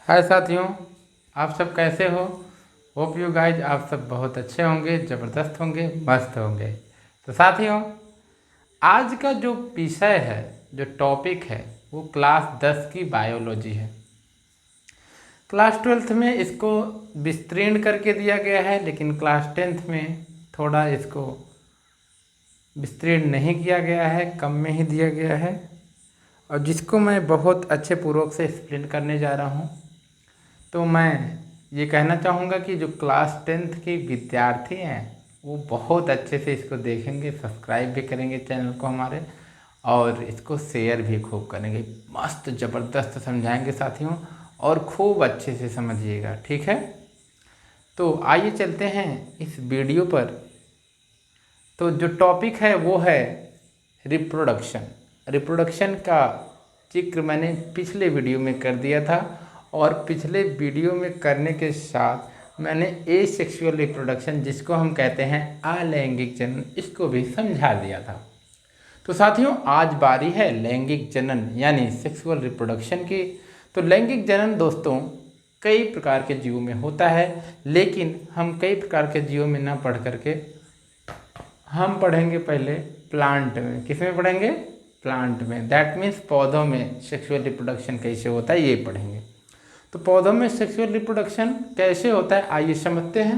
हाय साथियों, आप सब कैसे हो। होप यू गाइज आप सब बहुत अच्छे होंगे, ज़बरदस्त होंगे, मस्त होंगे। तो साथियों, आज का जो विषय है, जो टॉपिक है, वो क्लास 10 की बायोलॉजी है। क्लास 12th में इसको विस्तीर्ण करके दिया गया है, लेकिन क्लास 10th में थोड़ा इसको विस्तीर्ण नहीं किया गया है, कम में ही दिया गया है, और जिसको मैं बहुत अच्छे पूर्वक से एक्सप्लेन करने जा रहा हूँ। तो मैं ये कहना चाहूँगा कि जो क्लास 10th के विद्यार्थी हैं वो बहुत अच्छे से इसको देखेंगे, सब्सक्राइब भी करेंगे चैनल को हमारे, और इसको शेयर भी खूब करेंगे। मस्त ज़बरदस्त समझाएंगे साथियों, और खूब अच्छे से समझिएगा, ठीक है। तो आइए चलते हैं इस वीडियो पर। तो जो टॉपिक है वो है रिप्रोडक्शन। रिप्रोडक्शन का जिक्र मैंने पिछले वीडियो में कर दिया था, और पिछले वीडियो में करने के साथ मैंने एसेक्सुअल रिप्रोडक्शन, जिसको हम कहते हैं अलैंगिक जनन, इसको भी समझा दिया था। तो साथियों, आज बारी है लैंगिक जनन यानी सेक्सुअल रिप्रोडक्शन की। तो लैंगिक जनन दोस्तों कई प्रकार के जीवों में होता है, लेकिन हम कई प्रकार के जीवों में ना पढ़ करके हम पढ़ेंगे पहले प्लांट में। किस में पढ़ेंगे? प्लांट में। दैट मीन्स पौधों में सेक्सुअल रिप्रोडक्शन कैसे होता है ये पढ़ेंगे। तो पौधों में सेक्सुअल रिप्रोडक्शन कैसे होता है आइए समझते हैं।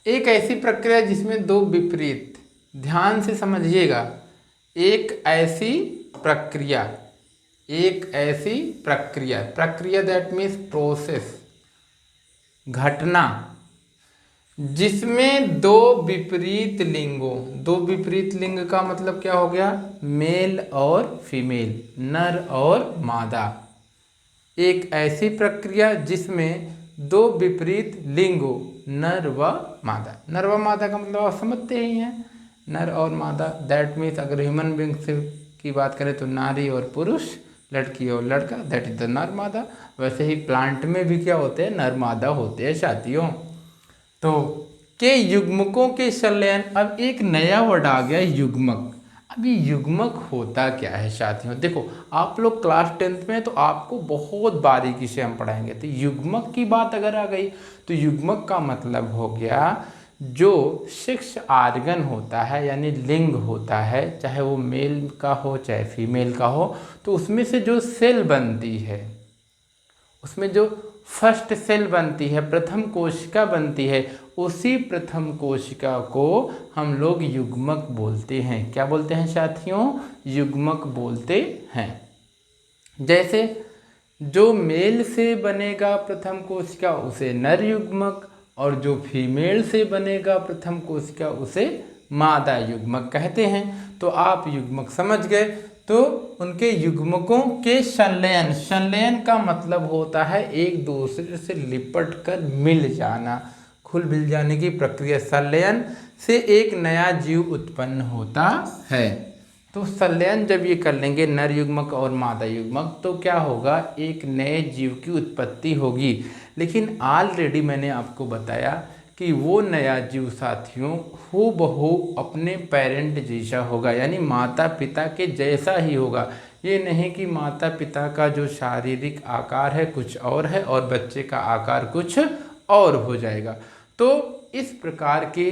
एक ऐसी प्रक्रिया जिसमें दो विपरीत, ध्यान से समझिएगा, एक ऐसी प्रक्रिया, प्रक्रिया दैट मीन्स प्रोसेस, घटना, जिसमें दो विपरीत लिंगों, दो विपरीत लिंग का मतलब क्या हो गया? मेल और फीमेल, नर और मादा। एक ऐसी प्रक्रिया जिसमें दो विपरीत लिंगों, नर व मादा। नर व मादा का मतलब आप समझते ही हैं, नर और मादा। दैट मीन्स अगर ह्यूमन बींग्स की बात करें तो नारी और पुरुष, लड़की और लड़का, दैट इज द नर मादा। वैसे ही प्लांट में भी क्या होते हैं? नर मादा होते हैं साथियों। तो के युग्मकों के संलयन। अब एक नया वर्ड आ गया, युग्मक। अभी युग्मक होता क्या है साथियों? देखो, आप लोग क्लास 10th में, तो आपको बहुत बारीकी से हम पढ़ाएंगे। तो युग्मक की बात अगर आ गई तो युग्मक का मतलब हो गया जो सेक्स आर्गन होता है, यानी लिंग होता है, चाहे वो मेल का हो चाहे फीमेल का हो, तो उसमें से जो सेल बनती है, उसमें जो फर्स्ट सेल बनती है, प्रथम कोशिका बनती है, उसी प्रथम कोशिका को हम लोग युग्मक बोलते हैं। क्या बोलते हैं साथियों? युग्मक बोलते हैं। जैसे जो मेल से बनेगा प्रथम कोशिका उसे नर युग्मक, और जो फीमेल से बनेगा प्रथम कोशिका उसे मादा युग्मक कहते हैं। तो आप युग्मक समझ गए। तो उनके युग्मकों के संलयन, संलयन का मतलब होता है एक दूसरे से लिपट कर मिल जाना, खुल मिल जाने की प्रक्रिया। संलयन से एक नया जीव उत्पन्न होता है। तो संलयन जब ये कर लेंगे नर युग्मक और मादा युग्मक, तो क्या होगा? एक नए जीव की उत्पत्ति होगी। लेकिन ऑलरेडी मैंने आपको बताया कि वो नया जीव साथियों हूबहू अपने पेरेंट जैसा होगा, यानी माता पिता के जैसा ही होगा। ये नहीं कि माता पिता का जो शारीरिक आकार है कुछ और है और बच्चे का आकार कुछ और हो जाएगा। तो इस प्रकार के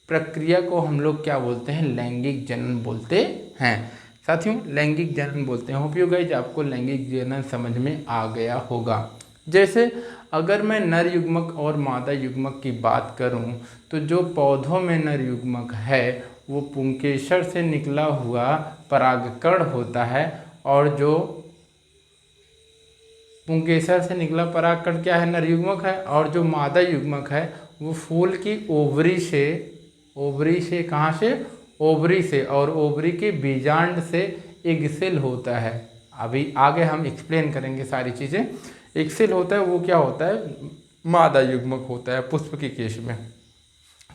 प्रक्रिया को हम लोग क्या बोलते हैं? लैंगिक जनन बोलते हैं साथियों, लैंगिक जनन बोलते हैं। होप यू गाइस आपको लैंगिक जनन समझ में आ गया होगा। जैसे अगर मैं नर युग्मक और मादा युग्मक की बात करूं, तो जो पौधों में नर युग्मक है वो पुंकेसर से निकला हुआ परागकण होता है, और जो पुंकेसर से निकला परागकण क्या है? नर युग्मक है। और जो मादा युग्मक है वो फूल की ओवरी से, ओवरी से कहाँ से? ओवरी से, और ओवरी के बीजांड से एग सेल होता है। अभी आगे हम एक्सप्लेन करेंगे सारी चीज़ें। एग सेल होता है वो क्या होता है? मादा युग्मक होता है पुष्प के केश में।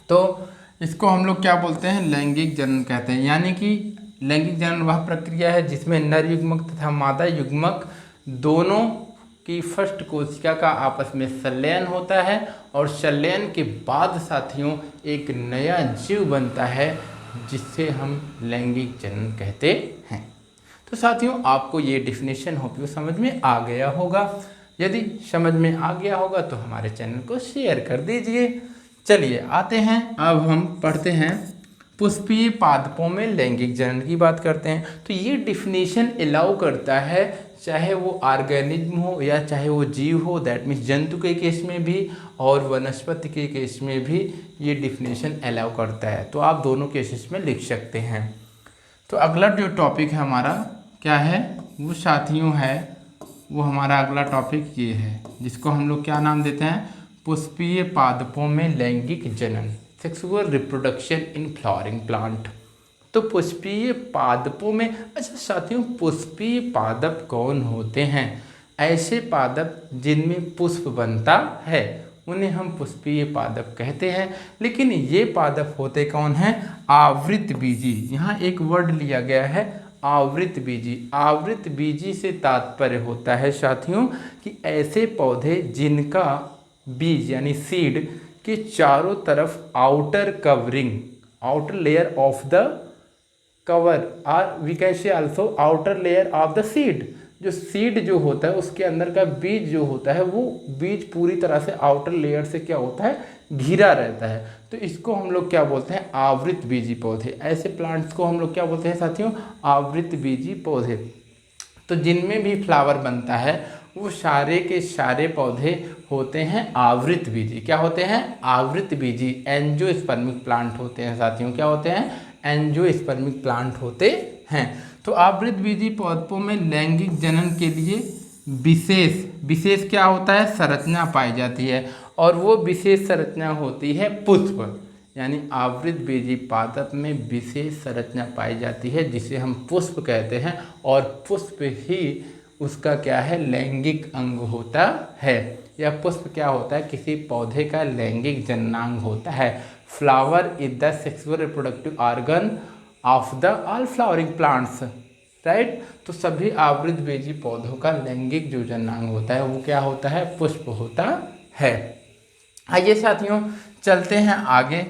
तो इसको हम लोग क्या बोलते हैं? लैंगिक जनन कहते हैं। यानी कि लैंगिक जनन वह प्रक्रिया है जिसमें नर युग्मक तथा मादा युग्मक दोनों की फर्स्ट कोशिका का आपस में संलयन होता है, और संलयन के बाद साथियों एक नया जीव बनता है, जिससे हम लैंगिक जनन कहते हैं। तो साथियों आपको ये डिफिनेशन होप समझ में आ गया होगा। यदि समझ में आ गया होगा तो हमारे चैनल को शेयर कर दीजिए। चलिए आते हैं, अब हम पढ़ते हैं पुष्पीय पादपों में लैंगिक जनन की बात करते हैं। तो ये डिफिनेशन अलाउ करता है, चाहे वो ऑर्गेनिज्म हो या चाहे वो जीव हो, दैट मीन्स जंतु के केस में भी और वनस्पति के केस में भी ये डिफिनेशन अलाउ करता है। तो आप दोनों केसेस में लिख सकते हैं। तो अगला जो टॉपिक है हमारा क्या है वो साथियों है, वो हमारा अगला टॉपिक ये है जिसको हम लोग क्या नाम देते हैं, पुष्पीय पादपों में लैंगिक जनन, sexual reproduction in flowering plant. तो पुष्पीय पादपों में, अच्छा साथियों पुष्पीय पादप कौन होते हैं? ऐसे पादप जिनमें पुष्प बनता है उन्हें हम पुष्पीय पादप कहते हैं। लेकिन ये पादप होते कौन हैं? आवृतबीजी। यहाँ एक वर्ड लिया गया है आवृतबीजी। आवृतबीजी से तात्पर्य होता है साथियों कि ऐसे पौधे जिनका बीज यानी सीड के चारों तरफ outer covering, outer layer of the cover और we can say also outer layer of the seed. जो सीड जो होता है उसके अंदर का बीज जो होता है वो बीज पूरी तरह से आउटर लेयर से क्या होता है, घिरा रहता है। तो इसको हम लोग क्या बोलते हैं, आवृत बीजी पौधे। ऐसे प्लांट्स को हम लोग क्या बोलते हैं साथियों, आवृत बीजी पौधे। तो जिनमें भी फ्लावर बनता है वो सारे के सारे पौधे होते हैं आवृत बीजी। क्या होते हैं? आवृत बीजी। एंजियोस्पर्मिक प्लांट होते हैं साथियों। क्या होते हैं? एंजियोस्पर्मिक प्लांट होते हैं। तो आवृत बीजी पौधों में लैंगिक जनन के लिए विशेष क्या होता है, संरचना पाई जाती है, और वो विशेष संरचना होती है पुष्प। यानी आवृत बीजी पादप में विशेष संरचना पाई जाती है जिसे हम पुष्प कहते हैं, और पुष्प ही उसका क्या है, लैंगिक अंग होता है। या पुष्प क्या होता है, किसी पौधे का लैंगिक जननांग होता है। Flower is the sexual reproductive organ of the all flowering plants, right. तो सभी आवृत बीजी पौधों का लैंगिक जो जननांग होता है वो क्या होता है, पुष्प होता है। आइए साथियों चलते हैं आगे।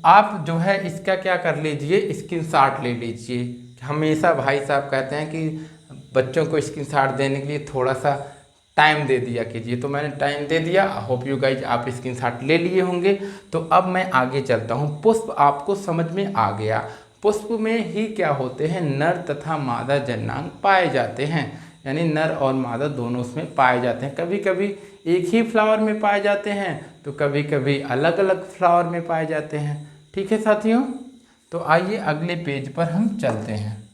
आप जो है इसका क्या कर लीजिए, स्क्रीनशॉट ले लीजिए। हमेशा भाई साहब कहते हैं कि बच्चों को स्क्रीनशॉट देने के लिए थोड़ा सा टाइम दे दिया कीजिए, तो मैंने टाइम दे दिया। होप यू गाइज आप स्क्रीनशॉट ले लिए होंगे। तो अब मैं आगे चलता हूँ। पुष्प आपको समझ में आ गया। पुष्प में ही क्या होते हैं, नर तथा मादा जननांग पाए जाते हैं। यानी नर और मादा दोनों उसमें पाए जाते हैं। कभी कभी एक ही फ्लावर में पाए जाते हैं तो कभी कभी अलग अलग फ्लावर में पाए जाते हैं। ठीक है साथियों, तो आइए अगले पेज पर हम चलते हैं।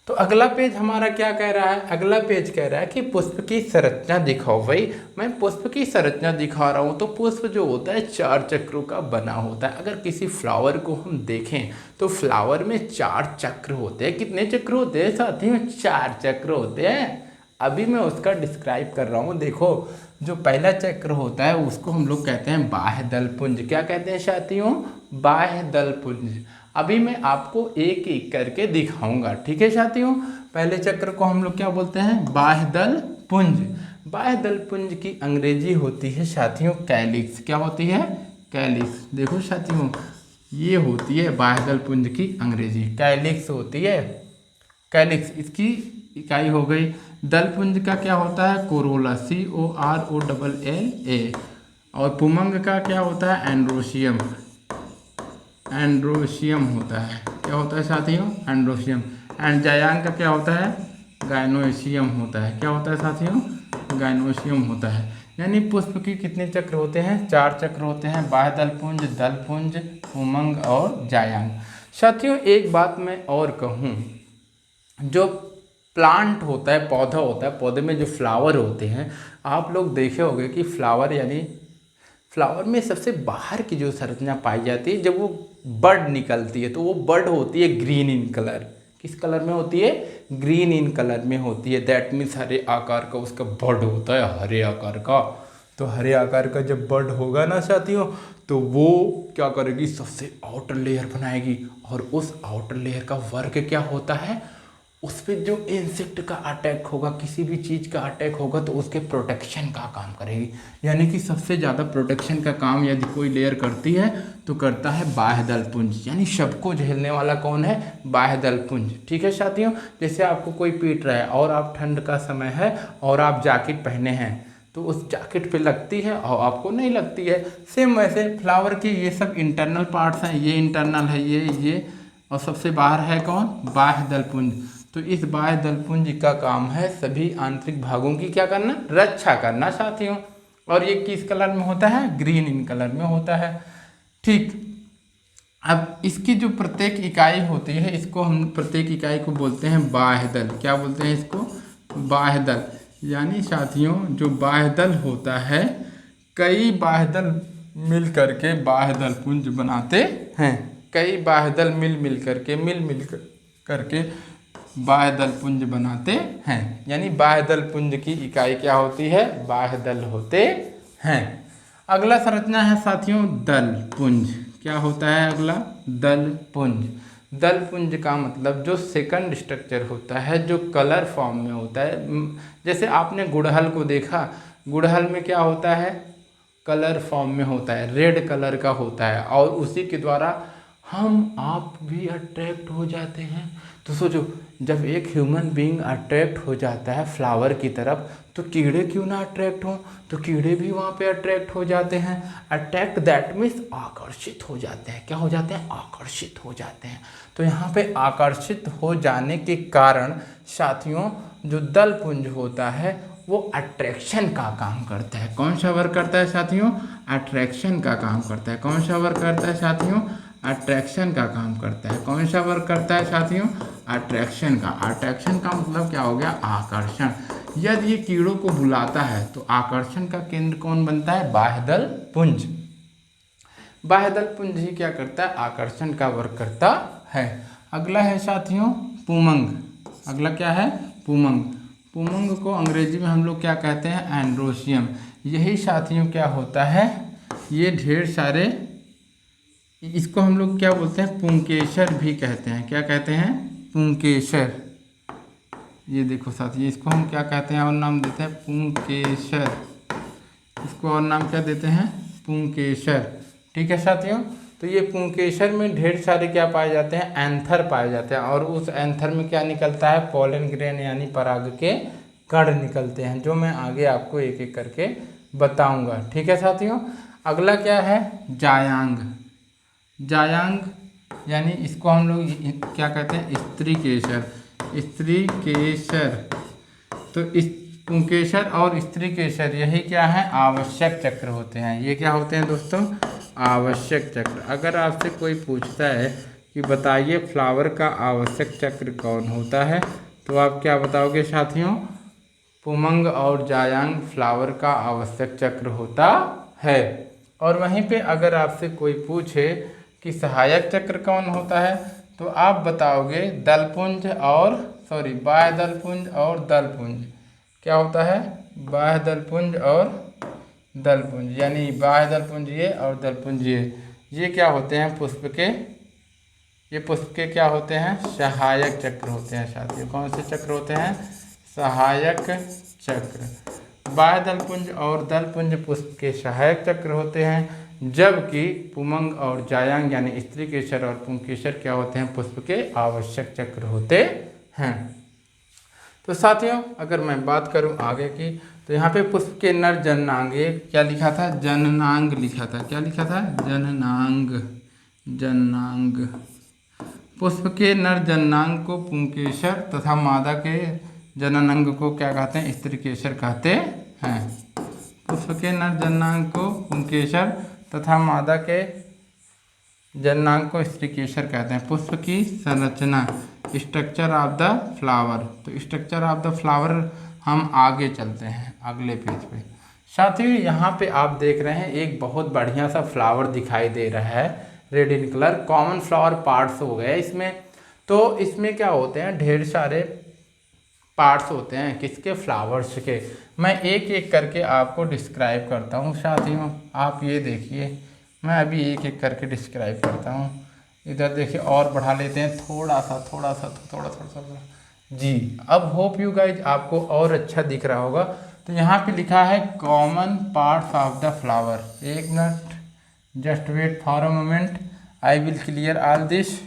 तो अगला पेज हमारा क्या कह रहा है, अगला पेज कह रहा है कि पुष्प की संरचना दिखाओ। भाई मैं पुष्प की संरचना दिखा रहा हूँ। तो पुष्प जो होता है 4 चक्रों का बना होता है। अगर किसी फ्लावर को हम देखें तो फ्लावर में 4 चक्र होते हैं। कितने चक्र होते हैं साथियों, 4 चक्र होते हैं। अभी मैं उसका डिस्क्राइब कर रहा हूँ। देखो जो पहला चक्र होता है उसको हम लोग कहते हैं बाह्य दल पुंज। क्या कहते हैं साथियों, बाह्य दल पुंज। अभी मैं आपको एक एक करके दिखाऊंगा, ठीक है साथियों। पहले चक्र को हम लोग क्या बोलते हैं, बाह्य दल पुंज। बाह्य दल पुंज की अंग्रेजी होती है साथियों कैलिक्स। क्या होती है, कैलिक्स। देखो साथियों ये होती है बाह्य दल पुंज की अंग्रेजी, कैलिक्स होती है। कैलिक्स इसकी इकाई हो गई। दल पुंज का क्या होता है, कोरोला, COROLLA। और पुमंग का क्या होता है, एंड्रोशियम। एंड्रोशियम होता है। क्या होता है साथियों, एंड्रोशियम। एंड जायांग का क्या होता है, गायनोशियम होता है। क्या होता है साथियों, गायनोशियम होता है। यानी पुष्प की कितने चक्र होते हैं, 4 चक्र होते हैं। बाह्य दल पुंज, पुमंग और जायांग। साथियों एक बात मैं और कहूँ, जो प्लांट होता है, पौधा होता है, पौधे में जो फ्लावर होते हैं, आप लोग देखे होंगे कि फ्लावर यानी फ्लावर में सबसे बाहर की जो संरचना पाई जाती है, जब वो बड निकलती है तो वो बड होती है ग्रीन इन कलर। किस कलर में होती है, ग्रीन इन कलर में होती है। दैट मीन्स हरे आकार का उसका बड होता है, हरे आकार का। तो हरे आकार का जब बड होगा ना साथियों, तो वो क्या करेगी, सबसे आउटर लेयर बनाएगी। और उस आउटर लेयर का वर्क क्या होता है, उस पर जो इंसेक्ट का अटैक होगा, किसी भी चीज़ का अटैक होगा तो उसके प्रोटेक्शन का काम करेगी। यानी कि सबसे ज़्यादा प्रोटेक्शन का काम यदि कोई लेयर करती है तो करता है बाह्यदल पुंज। यानी सबको झेलने वाला कौन है? बाह्यदल पुंज। ठीक है साथियों, जैसे आपको कोई पीट रहा है और आप ठंड का समय है और आप जैकेट पहने हैं तो उस जैकेट पे लगती है और आपको नहीं लगती है। सेम वैसे फ्लावर के ये सब इंटरनल पार्ट्स हैं, ये इंटरनल है, ये और सबसे बाहर है कौन? बाह्यदल पुंज। तो इस बाह्यदल पुंज का काम है सभी आंतरिक भागों की क्या करना? रक्षा करना साथियों। और ये किस कलर में होता है? ग्रीन इन कलर में होता है। ठीक, अब इसकी जो प्रत्येक इकाई होती है, इसको हम प्रत्येक इकाई को बोलते हैं बाह्यदल। क्या बोलते हैं इसको? बाह्यदल। यानी साथियों जो बाह्यदल होता है, कई बाह्यदल मिल करके बाह्यदल पुंज बनाते हैं। कई बाह्यदल मिल करके बाह्यदल पुंज बनाते हैं। यानी बाह्यदल पुंज की इकाई क्या होती है? बाह्यदल होते हैं। अगला संरचना है साथियों दल पुंज। क्या होता है अगला? दल पुंज। दल पुंज का मतलब जो सेकंड स्ट्रक्चर होता है, जो कलर फॉर्म में होता है। जैसे आपने गुड़हल को देखा, गुड़हल में क्या होता है? कलर फॉर्म में होता है, रेड कलर का होता है और उसी के द्वारा हम आप भी अट्रैक्ट हो जाते हैं। तो सोचो, जब एक ह्यूमन बीइंग अट्रैक्ट हो जाता है फ्लावर की तरफ तो कीड़े क्यों ना अट्रैक्ट हों? तो कीड़े भी वहाँ पे अट्रैक्ट हो जाते हैं। अट्रैक्ट दैट मीन्स आकर्षित हो जाते हैं। क्या हो जाते हैं? आकर्षित हो जाते हैं। तो यहाँ पे आकर्षित हो जाने के कारण साथियों जो दल पुंज होता है वो अट्रैक्शन का काम करता है। कौन सा वर्क करता है साथियों? अट्रैक्शन का काम करता है। कौन सा वर्क करता है साथियों? अट्रैक्शन का काम करता है। कौन सा वर्क करता है साथियों? अट्रैक्शन का। अट्रैक्शन का मतलब क्या हो गया? आकर्षण। यदि ये कीड़ों को बुलाता है तो आकर्षण का केंद्र कौन बनता है? बाह्यदल पुंज। बाह्यदल पुंज ही क्या करता है? आकर्षण का वर्क करता है। अगला है साथियों पुमंग। अगला क्या है? पुमंग। पुमंग को अंग्रेजी में हम लोग क्या कहते हैं? एंड्रोसियम। यही साथियों क्या होता है? ये ढेर सारे, इसको हम लोग क्या बोलते हैं? पुंकेसर भी कहते हैं। क्या कहते हैं? पुंकेसर। ये देखो साथियों, इसको हम क्या कहते हैं? और नाम देते हैं पुंकेसर। इसको और नाम क्या देते हैं? पुंकेसर। ठीक है साथियों, तो ये पुंकेसर में ढेर सारे क्या पाए जाते हैं? एंथर पाए जाते हैं और उस एंथर में क्या निकलता है? पोलन ग्रेन यानी पराग के कण निकलते हैं, जो मैं आगे आपको एक एक करके बताऊंगा। ठीक है साथियों, अगला क्या है? जायांग। जायांग यानी इसको हम लोग क्या कहते हैं? स्त्री केसर। स्त्री केसर। तो इस पुंकेसर और स्त्री केसर यही क्या है? आवश्यक चक्र होते हैं। ये क्या होते हैं दोस्तों? आवश्यक चक्र। अगर आपसे कोई पूछता है कि बताइए फ्लावर का आवश्यक चक्र कौन होता है, तो आप क्या बताओगे साथियों? पुमंग और जायांग फ्लावर का आवश्यक चक्र होता है। और वहीं पे अगर आपसे कोई पूछे कि सहायक चक्र कौन होता है, तो आप बताओगे दलपुंज और बाह्यदलपुंज और दलपुंज। क्या होता है? बाह्यदलपुंज और दलपुंज। यानी बाह्यदलपुंज ये और दलपुंज ये क्या होते हैं? पुष्प के, ये पुष्प के क्या होते हैं? सहायक चक्र होते हैं साथियों। कौन से चक्र होते हैं? सहायक चक्र। बाह्यदलपुंज और दलपुंज पुष्प के सहायक चक्र होते हैं, जबकि पुमंग और जायांग यानी स्त्री केसर और पुंकेसर क्या होते हैं? पुष्प के आवश्यक चक्र होते हैं। तो साथियों अगर मैं बात करूं आगे की, तो यहाँ पे पुष्प के नर जननांग, क्या लिखा था? जननांग लिखा था। क्या लिखा था? जननांग। जननांग। पुष्प के नर जननांग को पुंकेसर तथा मादा के जननांग को क्या कहते हैं? स्त्री केसर कहते हैं। पुष्प के नर जननांग को पुंकेसर तथा मादा के जननांग को स्त्री केसर कहते हैं। पुष्प की संरचना, स्ट्रक्चर ऑफ द फ्लावर। तो स्ट्रक्चर ऑफ द फ्लावर हम आगे चलते हैं अगले पेज पे। साथियों यहाँ पे आप देख रहे हैं एक बहुत बढ़िया सा फ्लावर दिखाई दे रहा है, red in colour. Common flower parts हो गए इसमें। तो इसमें क्या होते हैं? ढेर सारे पार्ट्स होते हैं किसके? फ्लावर्स के। मैं एक एक करके आपको डिस्क्राइब करता हूँ साथियों। आप ये देखिए, मैं अभी एक एक करके डिस्क्राइब करता हूँ। इधर देखिए और बढ़ा लेते हैं थोड़ा सा। जी। अब होप यू गाइज आपको और अच्छा दिख रहा होगा। तो यहाँ पे लिखा है common parts of the flower. एक minute, just wait for a moment, I will clear all this.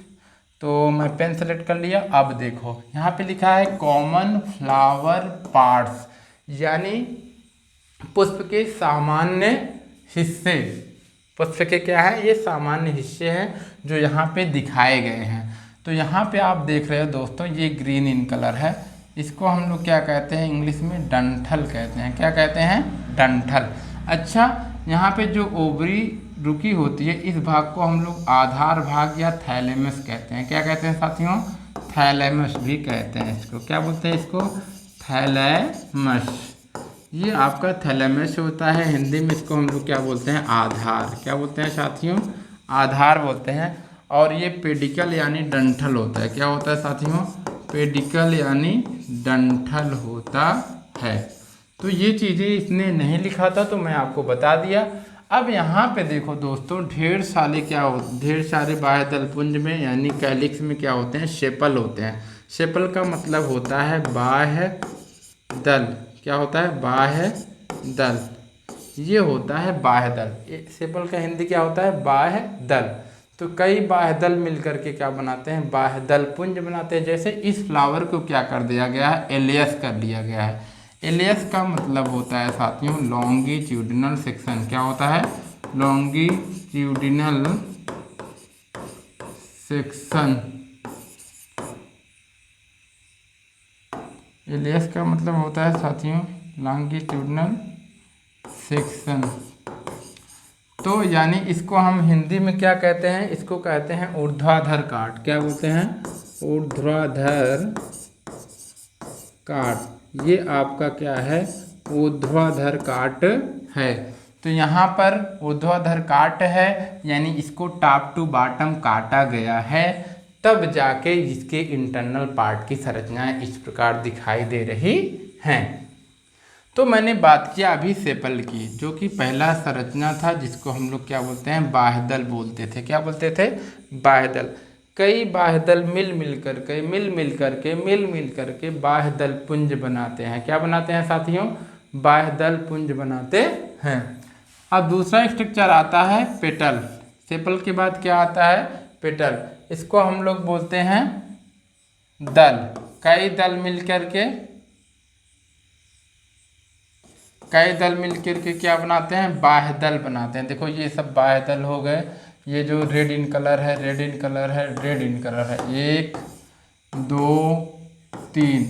तो मैं पेन सेलेक्ट कर लिया। अब देखो यहाँ पे लिखा है कॉमन फ्लावर पार्ट्स, यानी पुष्प के सामान्य हिस्से। पुष्प के क्या है, ये सामान्य हिस्से हैं जो यहाँ पे दिखाए गए हैं। तो यहाँ पे आप देख रहे हो दोस्तों, ये ग्रीन इन कलर है, इसको हम लोग क्या कहते हैं इंग्लिश में, डंठल कहते हैं। क्या कहते हैं, डंठल। अच्छा, यहाँ पे जो ओवरी रुकी होती है, इस भाग को हम लोग आधार भाग या थैलेमस कहते हैं। क्या कहते हैं साथियों, थैलेमस भी कहते हैं इसको। क्या बोलते हैं इसको, थैलेमस। ये आपका थैलेमस होता है, हिंदी में इसको हम लोग क्या बोलते हैं, आधार। क्या बोलते हैं साथियों, आधार बोलते हैं। और ये पेडिकल यानी डंठल होता है। क्या होता है साथियों, पेडिकल यानी डंठल होता है। तो ये चीज़ें इसने नहीं लिखा था तो मैं आपको बता दिया। अब यहाँ पे देखो दोस्तों, ढेर सारे बाह्यदल पुंज में यानी कैलिक्स में क्या होते हैं, सेपल होते हैं। सेपल का मतलब होता है बाह्य दल। क्या होता है, बाह्य दल। ये होता है बाह्य दल। सेपल का हिंदी क्या होता है, बाह्य दल। तो कई बाह्य दल मिलकर के क्या बनाते हैं, बाह्य दल पुंज बनाते हैं। जैसे इस फ्लावर को क्या कर दिया गया है, एलियस कर दिया गया है। एलियस का मतलब होता है साथियों लॉन्गिट्यूडिनल सेक्शन। क्या होता है, लॉन्गिट्यूडिनल सेक्शन। एलियस का मतलब होता है साथियों लॉन्गिट्यूडिनल सेक्शन। तो यानी इसको हम हिंदी में क्या कहते हैं, इसको कहते हैं ऊर्ध्वाधर काट। क्या बोलते हैं, ऊर्ध्वाधर काट। ये आपका क्या है, ऊर्ध्वाधर काट है। तो यहाँ पर ऊर्ध्वाधर काट है, यानी इसको टॉप टू बॉटम काटा गया है, तब जाके इसके इंटरनल पार्ट की संरचनाएं इस प्रकार दिखाई दे रही हैं। तो मैंने बात किया अभी सेपल की, जो कि पहला संरचना था, जिसको हम लोग क्या बोलते हैं, बाह्यदल बोलते थे। क्या बोलते थे, बाह्यदल। कई बाह्यदल मिल मिल करके बाह्यदल पुंज बनाते हैं। क्या बनाते हैं साथियों, बाह्यदल पुंज बनाते हैं। अब दूसरा स्ट्रक्चर आता है पेटल। सेपल के बाद क्या आता है, पेटल। इसको हम लोग बोलते हैं दल। कई दल मिल करके क्या बनाते हैं, बाह्यदल बनाते हैं। देखो ये सब बाह्यदल हो गए। ये जो रेड इन कलर है, रेड इन कलर है, रेड इन कलर है, 1 2 3,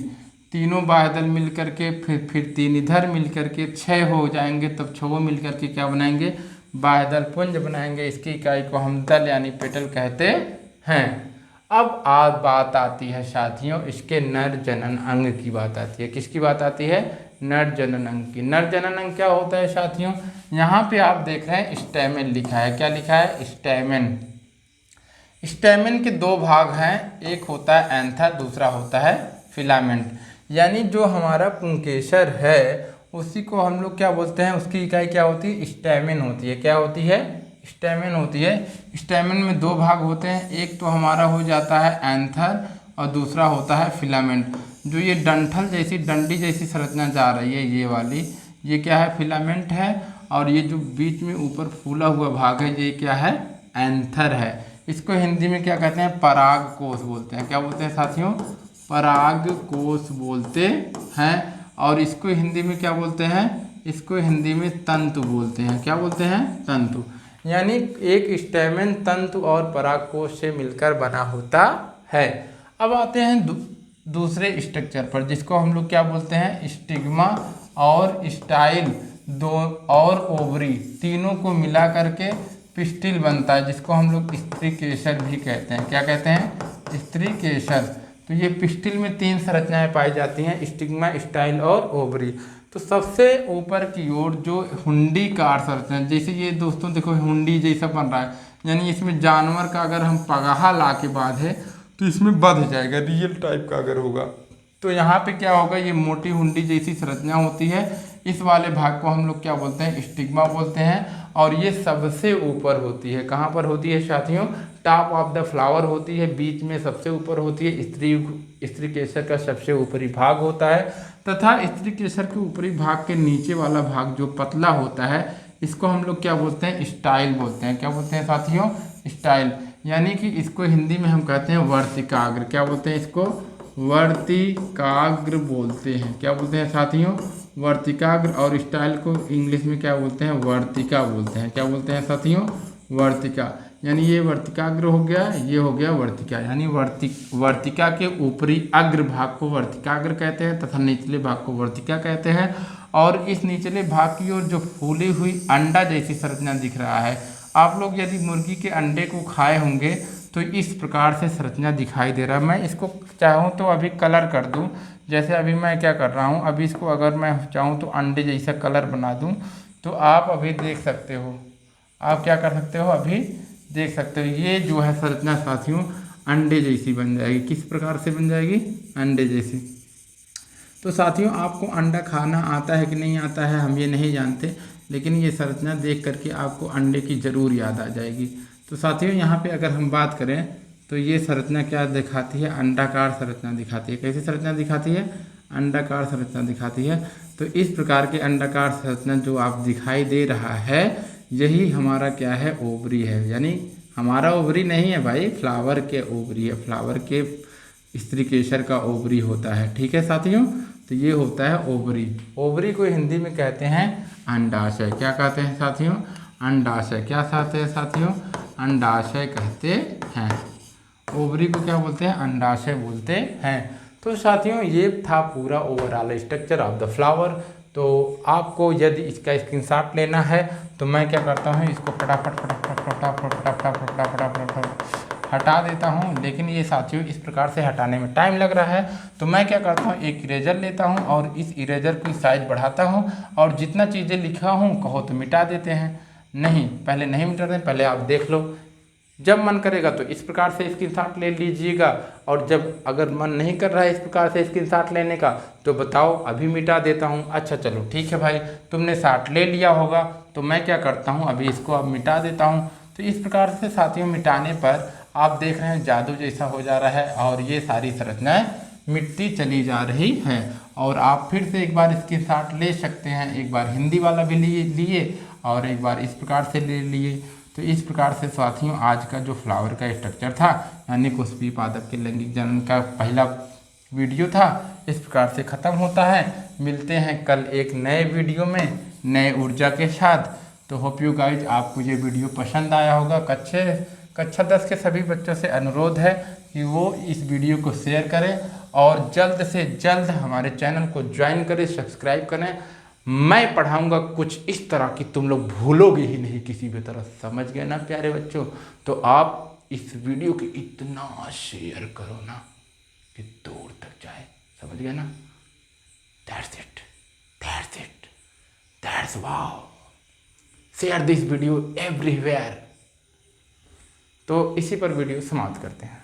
तीनों बाह्यदल मिल करके फिर 3 इधर मिल करके 6 हो जाएंगे। तब 6 मिल करके क्या बनाएंगे, बाह्यदल पुंज बनाएंगे। इसकी इकाई को हम दल यानी पेटल कहते हैं। अब आज बात आती है साथियों इसके नर जनन अंग की बात आती है। किसकी बात आती है, नर जनन अंग की। नर जनन अंग क्या होता है साथियों, यहाँ पे आप देख रहे हैं स्टैमेन लिखा है। क्या लिखा है, स्टैमेन। स्टैमेन के 2 भाग हैं, एक होता है एंथर, दूसरा होता है फिलामेंट। यानी जो हमारा पुंकेसर है उसी को हम लोग क्या बोलते हैं, उसकी इकाई क्या होती है, स्टैमेन होती है। क्या होती है, स्टैमेन होती है। स्टैमेन में 2 भाग होते हैं, एक तो हमारा हो जाता है एंथर और दूसरा होता है फिलामेंट। जो ये डंठल जैसी डंडी जैसी संरचना जा रही है, ये वाली, ये क्या है, फिलामेंट है। और ये जो बीच में ऊपर फूला हुआ भाग है, ये क्या है, एंथर है। इसको हिंदी में क्या कहते हैं, पराग कोश बोलते हैं। क्या बोलते हैं साथियों, पराग कोश बोलते हैं। और इसको हिंदी में क्या बोलते हैं, इसको हिंदी में तंतु बोलते हैं। क्या बोलते हैं, तंतु। यानी एक स्टैमेन तंतु और परागकोश से मिलकर बना होता है। अब आते हैं दूसरे स्ट्रक्चर पर, जिसको हम लोग क्या बोलते हैं, स्टिग्मा और स्टाइल और ओवरी, तीनों को मिला करके पिस्टिल बनता है, जिसको हम लोग स्त्री केसर भी कहते हैं। क्या कहते हैं, स्त्री केसर। तो ये पिस्टिल में 3 संरचनाएं पाई जाती हैं, स्टिग्मा, स्टाइल और ओवरी। तो सबसे ऊपर की ओर जो हुंडी कार संरचना, जैसे ये दोस्तों देखो हुंडी जैसा बन रहा है, यानी इसमें जानवर का अगर हम पगाहा ला के बांधे तो इसमें बंध जाएगा, रियल टाइप का अगर होगा। तो यहाँ पे क्या होगा, ये मोटी हुंडी जैसी संरचना होती है। इस वाले भाग को हम लोग क्या बोलते हैं, स्टिग्मा बोलते हैं। और ये सबसे ऊपर होती है, कहाँ पर होती है साथियों, टॉप ऑफ द फ्लावर होती है, बीच में सबसे ऊपर होती है। स्त्री केसर का सबसे ऊपरी भाग होता है, तथा स्त्री केसर के ऊपरी भाग के नीचे वाला भाग जो पतला होता है, इसको हम लोग क्या बोलते हैं, स्टाइल बोलते हैं। क्या बोलते हैं साथियों, स्टाइल। यानी कि इसको हिंदी में हम कहते हैं वर्तिकाग्र। क्या बोलते हैं इसको, वर्तिकाग्र बोलते हैं। क्या बोलते हैं साथियों, वर्तिकाग्र। और स्टाइल को इंग्लिश में क्या बोलते हैं, वर्तिका बोलते हैं। क्या बोलते हैं साथियों, वर्तिका। यानी ये वर्तिकाग्र हो गया, ये हो गया वर्तिका। यानी वर्तिका के ऊपरी अग्र भाग को वर्तिकाग्र कहते हैं तथा निचले भाग को वर्तिका कहते हैं। और इस निचले भाग की ओर जो फूली हुई अंडा जैसी संरचना दिख रहा है, आप लोग यदि मुर्गी के अंडे को खाए होंगे तो इस प्रकार से संरचना दिखाई दे रहा है। मैं इसको चाहूँ तो अभी कलर कर दूँ, जैसे अभी मैं क्या कर रहा हूँ, अभी इसको अगर मैं चाहूँ तो अंडे जैसा कलर बना दूँ, तो आप अभी देख सकते हो, आप क्या कर सकते हो, अभी देख सकते हो। ये जो है संरचना साथियों अंडे जैसी बन जाएगी। किस प्रकार से बन जाएगी, अंडे जैसी। तो साथियों आपको अंडा खाना आता है कि नहीं आता है हम ये नहीं जानते, लेकिन ये संरचना देख करके आपको अंडे की ज़रूर याद आ जाएगी। तो साथियों यहाँ पे अगर हम बात करें तो ये संरचना क्या दिखाती है, अंडाकार संरचना दिखाती है। कैसी संरचना दिखाती है, अंडाकार संरचना दिखाती है। तो इस प्रकार के अंडाकार संरचना जो आप दिखाई दे रहा है, यही हमारा क्या है, ओवरी है। यानी हमारा ओवरी नहीं है भाई, फ्लावर के ओवरी है, फ्लावर के स्त्री केसर का ओवरी होता है। ठीक है साथियों, तो ये होता है ओवरी। ओवरी को हिंदी में कहते हैं अंडाशय। क्या कहते हैं साथियों, अंडाशय। क्या कहते हैं साथियों, अंडाशय कहते हैं। ओवरी को क्या बोलते हैं, अंडाशय बोलते हैं। तो साथियों ये था पूरा overall structure of the flower. तो आपको यदि इसका स्क्रीनशॉट लेना है तो मैं क्या करता हूँ, इसको फटाफट हटा देता हूँ। लेकिन ये साथियों इस प्रकार से हटाने में टाइम लग रहा है, तो मैं क्या करता हूँ, एक इरेजर लेता हूँ और इस इरेजर की साइज बढ़ाता हूँ और जितना चीज़ें लिखा हूँ कहो तो मिटा देते हैं। नहीं, पहले नहीं मिटाते, पहले आप देख लो। जब मन करेगा तो इस प्रकार से स्क्रीनशॉट ले लीजिएगा, और जब अगर मन नहीं कर रहा है इस प्रकार से स्क्रीनशॉट लेने का तो बताओ, अभी मिटा देता हूँ। अच्छा चलो ठीक है भाई, तुमने शॉट ले लिया होगा, तो मैं क्या करता हूँ, अभी इसको अब मिटा देता हूँ। तो इस प्रकार से साथियों मिटाने पर आप देख रहे हैं जादू जैसा हो जा रहा है और ये सारी संरचनाएं मिटती चली जा रही हैं। और आप फिर से एक बार स्क्रीनशॉट ले सकते हैं, एक बार हिंदी वाला भी लिए और एक बार इस प्रकार से ले लिए। तो इस प्रकार से साथियों आज का जो फ्लावर का स्ट्रक्चर था, यानी कुसपी पादप के लैंगिक जनन का पहला वीडियो था, इस प्रकार से ख़त्म होता है। मिलते हैं कल एक नए वीडियो में नए ऊर्जा के साथ। तो होप यू गाइज आपको ये वीडियो पसंद आया होगा। कक्षा 10 के सभी बच्चों से अनुरोध है कि वो इस वीडियो को शेयर करें और जल्द से जल्द हमारे चैनल को ज्वाइन करें, सब्सक्राइब करें। मैं पढ़ाऊंगा कुछ इस तरह कि तुम लोग भूलोगे ही नहीं किसी भी तरह। समझ गए ना प्यारे बच्चों? तो आप इस वीडियो को इतना शेयर करो ना कि दूर तक जाए। समझ गए ना? That's it, that's it, that's wow. Share this video everywhere. तो इसी पर वीडियो समाप्त करते हैं।